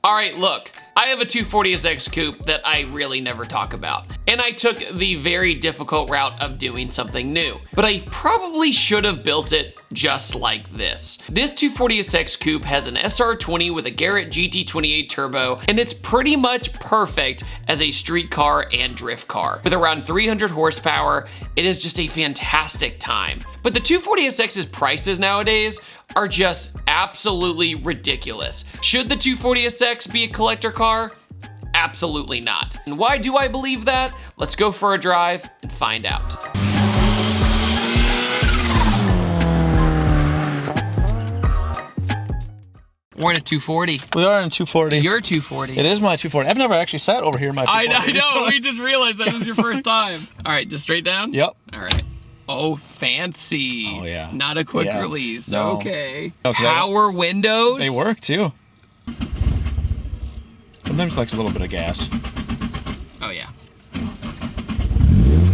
All right, look, I have a 240SX coupe that I really never talk about, and I took the very difficult route of doing something new, but I probably should have built it just like this. This 240SX coupe has an SR20 with a Garrett GT28 turbo, and it's pretty much perfect as a street car and drift car. With around 300 horsepower, it is just a fantastic time. But the 240SX's prices nowadays are just absolutely ridiculous. Should the 240SX be a collector car? Absolutely not. And why do I believe that? Let's go for a drive and find out. We're in a 240. We are in a 240. You're a 240. It is my 240. I've never actually sat over here in my 240. I know, we just realized that was your first time. All right, just straight down? Yep. All right. Oh, fancy. Oh, yeah. Not a quick Yeah. release. No. Okay. Okay. Power windows. They work too. Sometimes it likes a little bit of gas. Oh, yeah.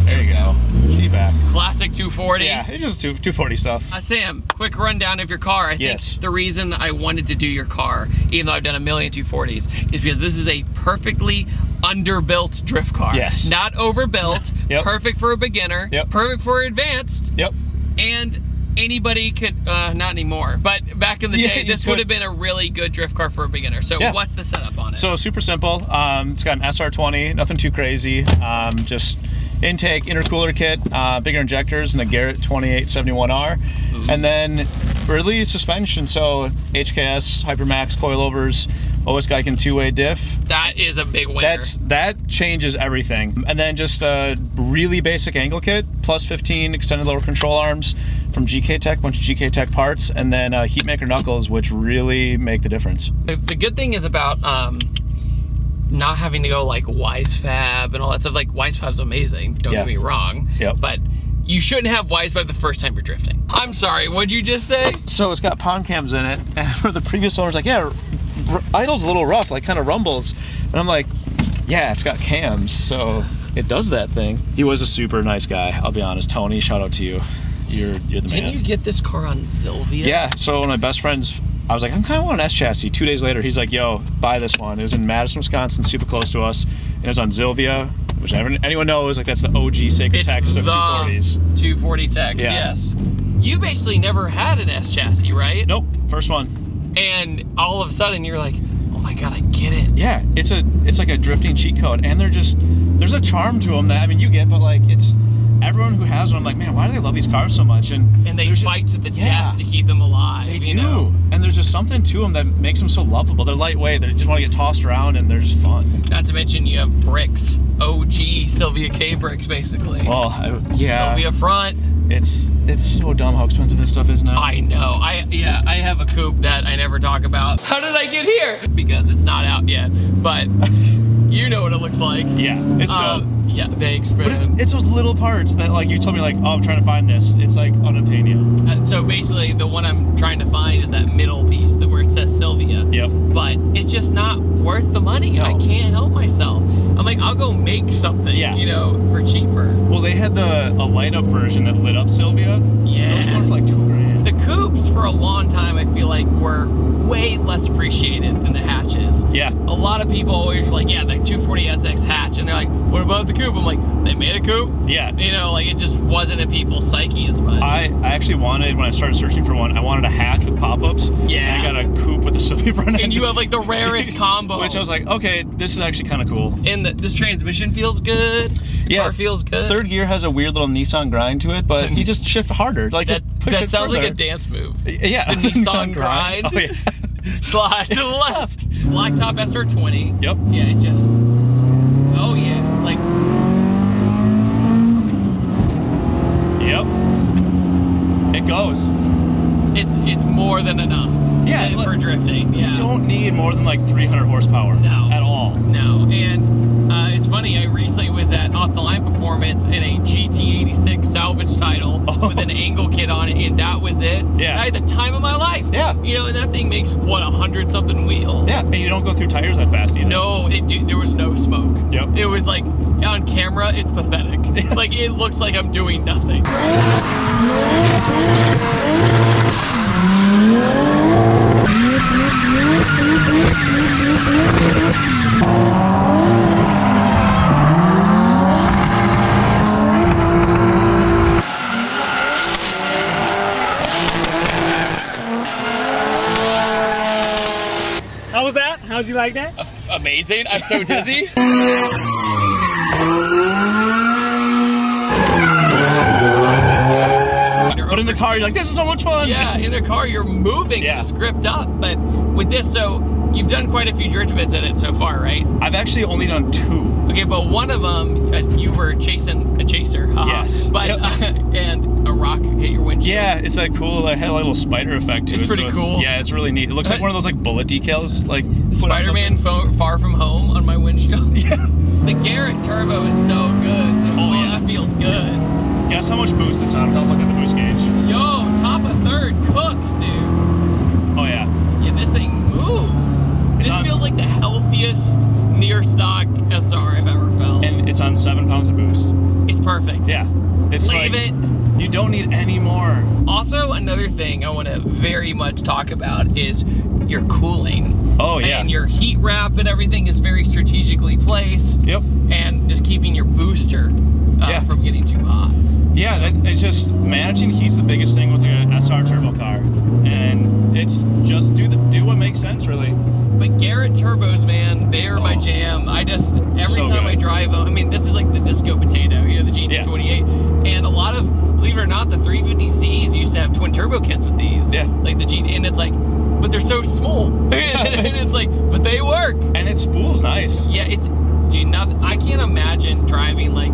There you go. G-back. Classic 240. Yeah, it's just 240 stuff. Sam, quick rundown of your car. I think the reason I wanted to do your car, even though I've done a million 240s, is because this is a perfectly underbuilt drift car. Yes. Not overbuilt. Yep. Perfect for a beginner. Yep. Perfect for advanced. Yep. And anybody could, not anymore, but back in the day, this would have been a really good drift car for a beginner. So what's the setup on it? So super simple. It's got an SR20, nothing too crazy. Just intake, intercooler kit, bigger injectors, and a Garrett 2871R. And then early suspension, so HKS, Hypermax coilovers, OS Geiken two-way diff. That is a big winner. That changes everything. And then just a really basic angle kit, plus 15 extended lower control arms from GK Tech, bunch of GK Tech parts, and then heatmaker knuckles, which really make the difference. The good thing is about not having to go like WiseFab and all that stuff. Like WiseFab's amazing, don't get me wrong. But you shouldn't have WiseFab the first time you're drifting. I'm sorry, what'd you just say? So it's got pond cams in it, and the previous owner's like, yeah, idle's a little rough, like kind of rumbles. And I'm like, yeah, it's got cams, so it does that thing. He was a super nice guy, I'll be honest. Tony, shout out to you. You're the man. Didn't you get this car on Zilvia? Yeah, so one of my best friends, I was like, I'm kind of want an S chassis. 2 days later, he's like, yo, buy this one. It was in Madison, Wisconsin, super close to us. And it was on Zilvia, which anyone knows, like that's the OG sacred text of 240s. 240 text, yes. You basically never had an S chassis, right? Nope, first one. And all of a sudden you're like, oh my God, I get it. Yeah, it's like a drifting cheat code. And there's a charm to them that, I mean, you get, but like everyone who has one, I'm like, man, why do they love these cars so much? And they fight to the death to keep them alive. They do. And there's just something to them that makes them so lovable. They're lightweight. They just want to get tossed around, and they're just fun. Not to mention you have bricks, OG Zilvia K bricks, basically. Well, yeah. Zilvia front. It's so dumb how expensive this stuff is now. I know. I have a coupe that I never talk about. How did I get here? Because it's not out yet. But you know what it looks like. Yeah, it's dope. Yeah, thanks, man. But it's those little parts that, like, you told me, like, oh, I'm trying to find this. It's like unobtainium. So basically, the one I'm trying to find is that middle piece where it says Zilvia. Yep. But it's just not worth the money. No. I can't help myself. I'm like, I'll go make something, you know, for cheaper. Well, they had a light-up version that lit up Zilvia. Yeah. Those were for like $2,000. The coupes, for a long time, I feel like were way less appreciated than the hatches. Yeah. A lot of people always are like, yeah, the 240SX hatch. And they're like, what about the coupe? I'm like, they made a coupe? Yeah. You know, like it just wasn't in people's psyche as much. I actually wanted, when I started searching for one, I wanted a hatch with pop-ups. Yeah. And I got a coupe with a Zilvia front end. And you have like the rarest combo. Which I was like, okay, this is actually kind of cool. And this transmission feels good. Yeah. Car feels good. Third gear has a weird little Nissan grind to it, but you just shift harder. Like just push it That sounds further. like a dance move. Yeah. The Nissan grind. Oh, yeah. Slide to the left. Blacktop SR20. Yep. Yeah, it just, oh yeah, like. Yep. It goes. It's more than enough. Yeah. For drifting. Yeah. You don't need more than like 300 horsepower. No. At all. No. And it's funny, I recently was at Off the Line Performance in a GT86 salvage title with an angle kit on it, and that was it. Yeah. And I had the time of my life. Yeah. You know, and that thing makes, what, 100-something wheel? Yeah, and you don't go through tires that fast either. No, there was no smoke. Yep. It was like, on camera, it's pathetic. Like, it looks like I'm doing nothing. that? How'd you like that? Amazing. I'm so dizzy. But in the car, you're like, this is so much fun. Yeah, in the car, you're moving. Yeah. It's gripped up. But with this, so you've done quite a few drift events in it so far, right? I've actually only done 2. Okay, but one of them, you were chasing a chaser. Yes. But, Yep. And a rock hit your windshield. Yeah, it's like cool. It had a little spider effect to it. It's pretty cool. Yeah, it's really neat. It looks like one of those like bullet decals, like Spider-Man Far From Home on my windshield. Yeah. The Garrett turbo is so good, too. Oh, yeah. That feels good. Guess how much boost it's on? Don't look at the boost gauge. Yo, top of third, cooks, dude. Oh yeah. Yeah, this thing moves. It's This on- feels like the healthiest near stock SR I've ever felt. And it's on 7 pounds of boost. It's perfect. Yeah. It's Leave like, it. you don't need any more. Also, another thing I want to very much talk about is your cooling. Oh yeah. And your heat wrap and everything is very strategically placed. Yep. And just keeping your booster Yeah. from getting too hot. Yeah, it's just managing heat's the biggest thing with an SR turbo car, and it's just do what makes sense, really. But Garrett turbos, man, they are my Oh. jam. Every So time good. I drive them, I mean, this is like the disco potato, you know, the GT28. And a lot of, believe it or not, the 350Zs used to have twin turbo kits with these. Yeah. Like the GT, and it's like, but they're so small. And it's like, but they work. And it spools nice. Yeah, dude, I can't imagine driving like,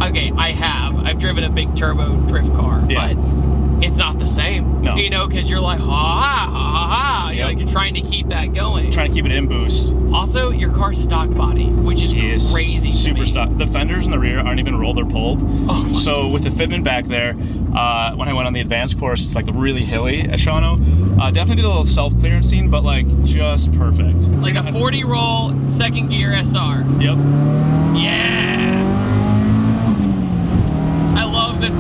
okay, I've driven a big turbo drift car, Yeah. but it's not the same. No. You know, because you're like, ha ha ha ha. Yep. You're trying to keep that going. Trying to keep it in boost. Also, your car's stock body, which is crazy to super me. stock. The fenders in the rear aren't even rolled or pulled. Oh my so with the Fitment back there, when I went on the advanced course, it's like really hilly at Shawano. Definitely did a little self-clearancing, but like just perfect. Like a 40 roll, second gear SR. Yep. Yeah. I love that.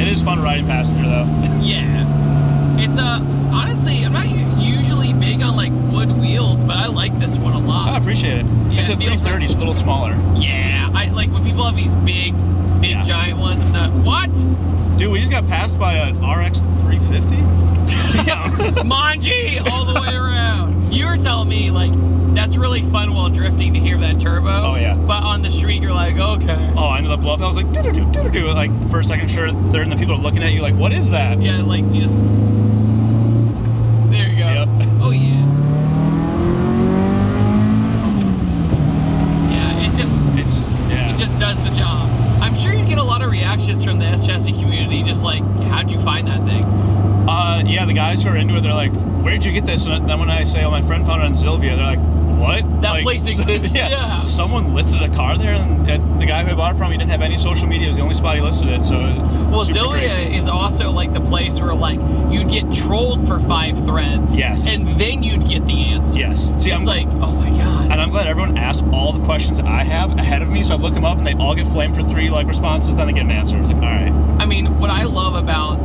It is fun riding passenger though. Yeah. It's honestly, I'm not usually big on like wood wheels, but I like this one a lot. I appreciate it. Yeah, It's a it feels 330, it's a little smaller. Yeah, I like when people have these big Yeah. giant ones. I'm not, what? Dude, we just got passed by an RX 350. Damn. Manji all the way around. You were telling me like that's really fun while drifting to hear that turbo. Oh, yeah. But on the street you're like, okay. Oh, I ended up bluff. I was like, doo-doo-doo, doo-doo-doo. Like, first, second, third, and the people are looking at you like, what is that? Yeah, like you just. There you go. Yep. Oh yeah. Yeah, it just does the job. I'm sure you get a lot of reactions from the S chassis community, just like, how'd you find that thing? Yeah, the guys who are into it, they're like, where'd you get this? And then when I say, oh, my friend found it on Zilvia, they're like, what? That Like, place exists. Yeah. Someone listed a car there, and the guy who I bought it from, he didn't have any social media. It was the only spot he listed it. So, Well, super Zilvia crazy. is also like the place where like you'd get trolled for 5 threads. Yes. And then you'd get the answer. Yes. See, It's like, oh my god. And I'm glad everyone asked all the questions I have ahead of me, so I look them up and they all get flamed for 3 like responses, then they get an answer. It's like, all right. I mean, what I love about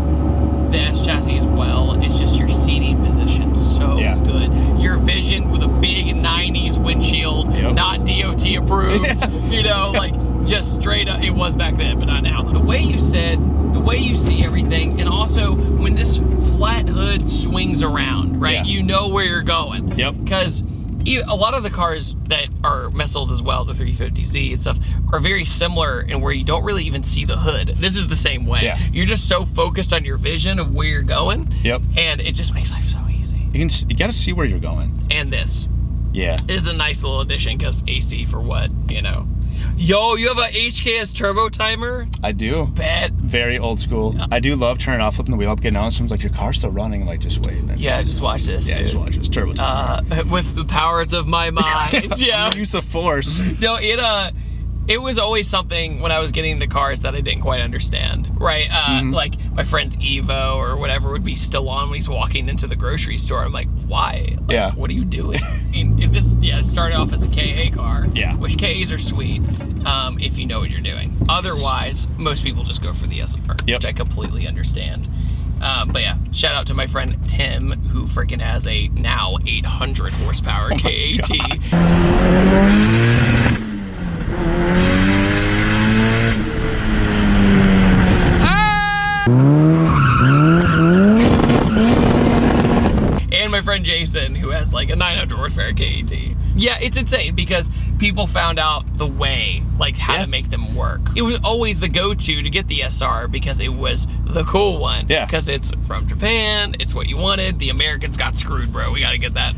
the S chassis as well is just your seating position. So Yeah. good. Your vision with a big 90s windshield, Yep. not DOT approved. You know, like just straight up. It was back then, but not now. The way you sit, the way you see everything, and also when this flat hood swings around, right? Yeah. You know where you're going. Yep. Because a lot of the cars that are missiles as well, the 350Z and stuff, are very similar in where you don't really even see the hood. This is the same way. Yeah. You're just so focused on your vision of where you're going. Yep. And it just makes life so easy. You got to see where you're going. And this Yeah. is a nice little addition because AC for what, you know. Yo, you have a HKS turbo timer? I do. Bet. Very old school. I do love turning off, flipping the wheel up, getting on. Someone's like, your car's still running. Like, just wait. Then Yeah, just watch this. Yeah, dude. just watch this. Turbo timer. With the powers of my mind. Yeah. Use the force. No, it was always something when I was getting into cars that I didn't quite understand, right? Like my friend's Evo or whatever would be still on when he's walking into the grocery store. I'm like, why? Like, Yeah. What are you doing? It started off as a KA car. Yeah. Which KAs are sweet if you know what you're doing. Otherwise, most people just go for the SR, Yep. which I completely understand. But yeah, shout out to my friend Tim, who freaking has a now 800 horsepower KAT. And my friend Jason, who has like a 900 horsepower KAT. Yeah, it's insane because people found out the way, like how to make them work. It was always the go-to to get the SR because it was the cool one. Yeah. Because it's from Japan, it's what you wanted. The Americans got screwed, bro. We got to get that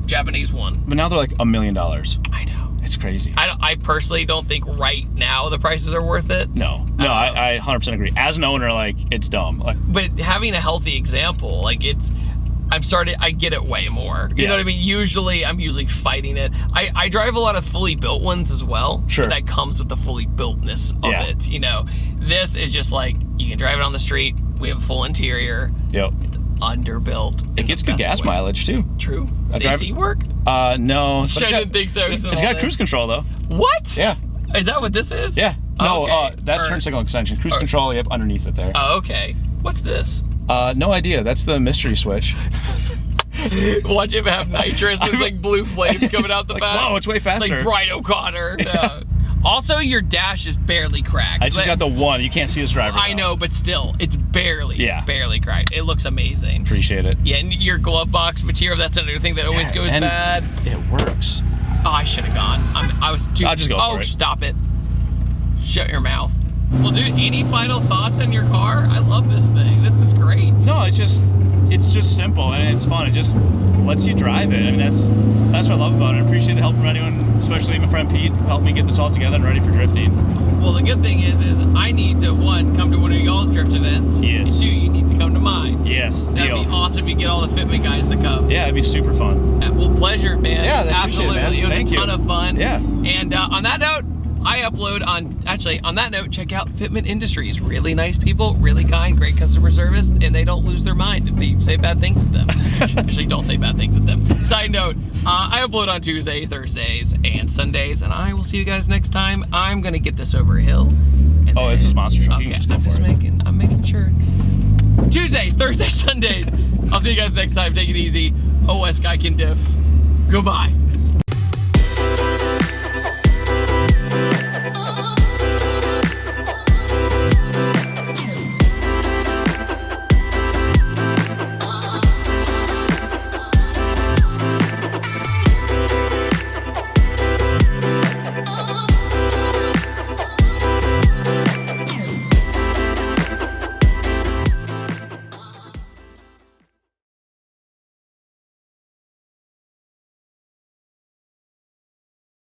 Japanese one. But now they're like $1 million. I know. It's crazy. I personally don't think right now the prices are worth it. No, I 100% agree. As an owner, like, it's dumb. Like, but having a healthy example, like I get it way more. You know what I mean? I'm usually fighting it. I drive a lot of fully built ones as well. Sure. But that comes with the fully builtness of it, you know? This is just like, you can drive it on the street. We have a full interior. Yep. It's underbuilt. It gets good gas mileage, too. True. Does AC work? No. I didn't think so. It's got cruise control, though. What? Yeah. Is that what this is? Yeah. No, Okay. that's turn signal extension. Cruise control, yep, underneath it there. Oh, okay. What's this? No idea. That's the mystery switch. Watch him have nitrous. There's like blue flames coming out the back. Whoa, it's way faster. Like Brian O'Connor. Yeah. Also, your dash is barely cracked. I just got the one. You can't see this driver. I know, but still, it's barely cracked. It looks amazing. Appreciate it. Yeah, and your glove box material, that's another thing that always goes bad. It works. Oh, I should have gone. I was too... I'll just go for it. Stop it. Shut your mouth. Well, dude, any final thoughts on your car? I love this thing. This is great. No, it's just simple and it's fun. It just lets you drive it. I mean, that's what I love about it. I appreciate the help from anyone, especially my friend Pete, who helped me get this all together and ready for drifting. Well, the good thing is I need to, one, come to one of y'all's drift events. Yes. Two, you need to come to mine. Yes, That'd be awesome. You get all the Fitment guys to come. Yeah, it'd be super fun. Well, pleasure, man. Yeah, absolutely. It, man. It was a ton of fun. Yeah. And on that note, on that note, check out Fitment Industries. Really nice people, really kind, great customer service, and they don't lose their mind if you say bad things at them. Actually, don't say bad things at them. Side note, I upload on Tuesday, Thursdays, and Sundays, and I will see you guys next time. I'm gonna get this over a hill. It's his monster truck. Okay, I'm making sure. Tuesdays, Thursdays, Sundays. I'll see you guys next time. Take it easy. OS Guy can diff. Goodbye.